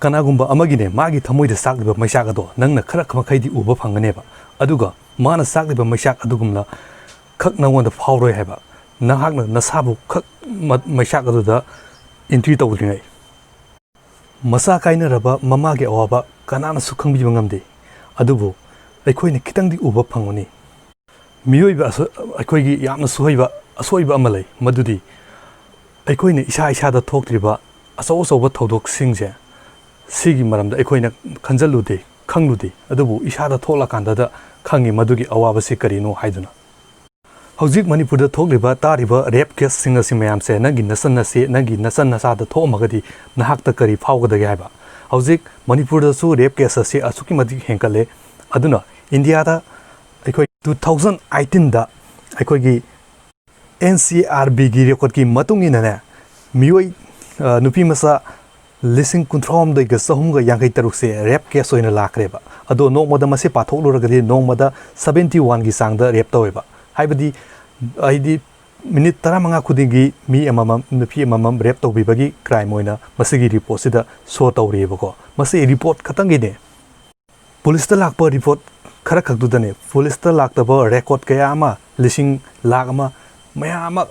Kanagumba amagine magi thamoida sakliba maisak ado nangna khara khamakhaidi uba phanganeba aduga mana sakliba maisak adugumla khak nangwanda phawroi haiba nahakna nasabu khak maisak aduda entry tawdringai masa kaina raba mamage awaba kanana sukhangbi ngamde adubu aikhoina kitangdi uba phangoni miyoiba aikhoigi yamna suhaiba asoiba amalai madudi aikhoina isa isa da thoktriba asaw saw thodok singje sigi maramda aikhoina khanjalude khanglude adubu isada thola kandada khangi madugi awaba se karino haiduna hojik manipur da thokliba tariba rap case singa si mayam se nagi nasan nasa da thomagadi nahak ta kari phawgada ga haiba hojik manipur da su rap case se asuki madi henkale aduna india da aikoi 2018 da aikoi gi ncrb gi record ki matung ina ne mioi nupi masa Lising Kuntrom the Gasahunga Yankai Tarukse, Rap Caso in a Lakreba. Ado no mother masi patholo no mother 71 gisang the Reptoeba. Hibadi ID minute Taramanga Kudingi, me and mamam, the P mamam, Repto Bibagi, crime moina, Masigi reported sort of Reboko. Masi report Katangine. Police the Lakpa report Karakadudane, Police the Laktaba, record Kayama, Lishing Lagama, Mayama,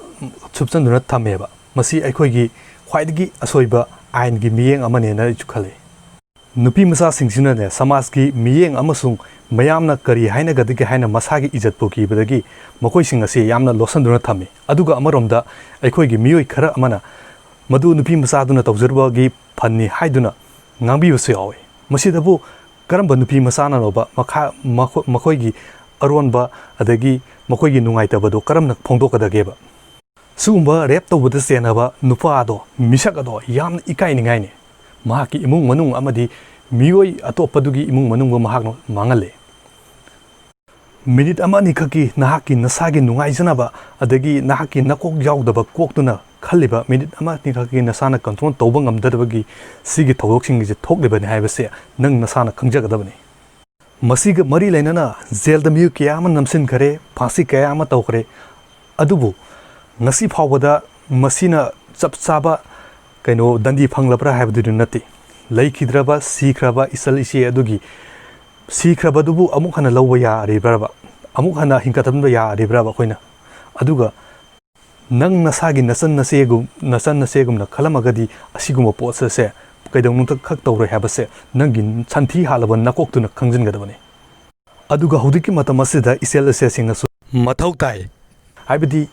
Subsan Tameba. Masi Ekoigi, Whitegi, Asoiba. Ain gi miyeng amane na chukhale nupi masa singsina ne samas gi miyeng amasung mayamna kari haina gadi ge haina masa gi ijat poki badagi makoi sing ase yamna losan duna thame aduga amaromda aikoi gi miyoi khara amana madu nupi masa duna tawjurba gi phanni haiduna ngangbi bsu yawe masidabu karamba nupi masa na roba makha makoi gi aronba adagi makoi gi nungai tabado karamna phongdokadageba Sumba rap to with the Senava, Nupado, Misakado, Yam Ikainingine. Mahaki imung manung amadi, Mioi atopadugi imung manung mahagno, Mangale. Minute amanikaki, Nahaki, Nasagi, Nungaizanaba, Adagi, Nahaki, Nakok Yaudaba, Koktuna, Kaliba, minute amanikaki, Nasana control Tobangam Dadabagi, Sigi Toxing is a Tokliban Havase, Nung Nasana Kanjagadabani. Masiga Mari Lenana, Zelda Mukiaman Namsin Kare, Pasi Kayama Tokre, Adubu. Ngasi phawada masina chapchaba kaino dandi phanglapra habdu nati laikhidraba sikraba isal isi adugi sikraba dubu amuk hana lawba ya ribraba amuk hana hinkatamba ya ribraba koina aduga nang nasagi nasan nasegum na khalamagadi asiguma potsa se kaidong tak khak tawre habase nangin chanthi halaban nakoktuna khangjin gadabani aduga hodiki matamasida isel se singasu mathau tai haibadi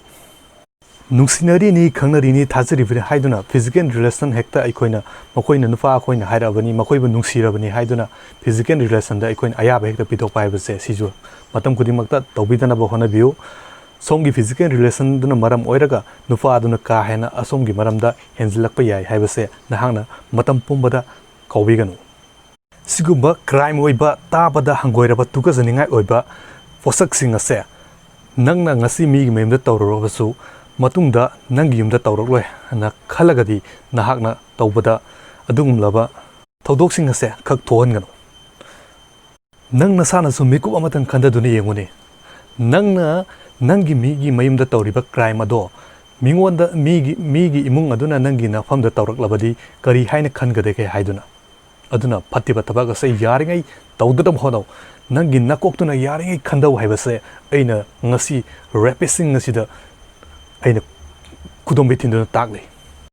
Nungsinari ni Kanari ni Tazari Haiduna, physical relation hector Ikoina, Makoina Nufa Coin Hairabani, Makoiba Nungsirabani Haiduna, physical relation the Ikoin Ayab hector Pito Pibe says Sijo, Matam Kudimakta, Tobitana Bohana view, Songi physical relation Duna Maram Oiraga, Nufa Duna Kahana, Asongi Maramda, Henzlakpaya, Habase, Nahana, Matam Pumbada, Kawiganu. Sigumba, crime oiba, Tabada Hangoiraba Tukazaninga oiba, for sucking a se. Nangna Nasi me made the Taurovasu. Matungda nangyum da tawrokloi na khalagadi nahakna tawbada adungum laba tawdoksing ase khak thohan gano nang nasana su mikup amatang khanda duni yenguni nangna nangi migi mayumda tawriba crime ado mingonda migi imung aduna nangi na famda tawraklabadi kari haina khangade ke haiduna aduna phatiba tabaga se yaringai tawdadam hono nangi nakoktuna yaringai khandau haibase aina ngasi rapicing ngasida aina kudom bitin do takle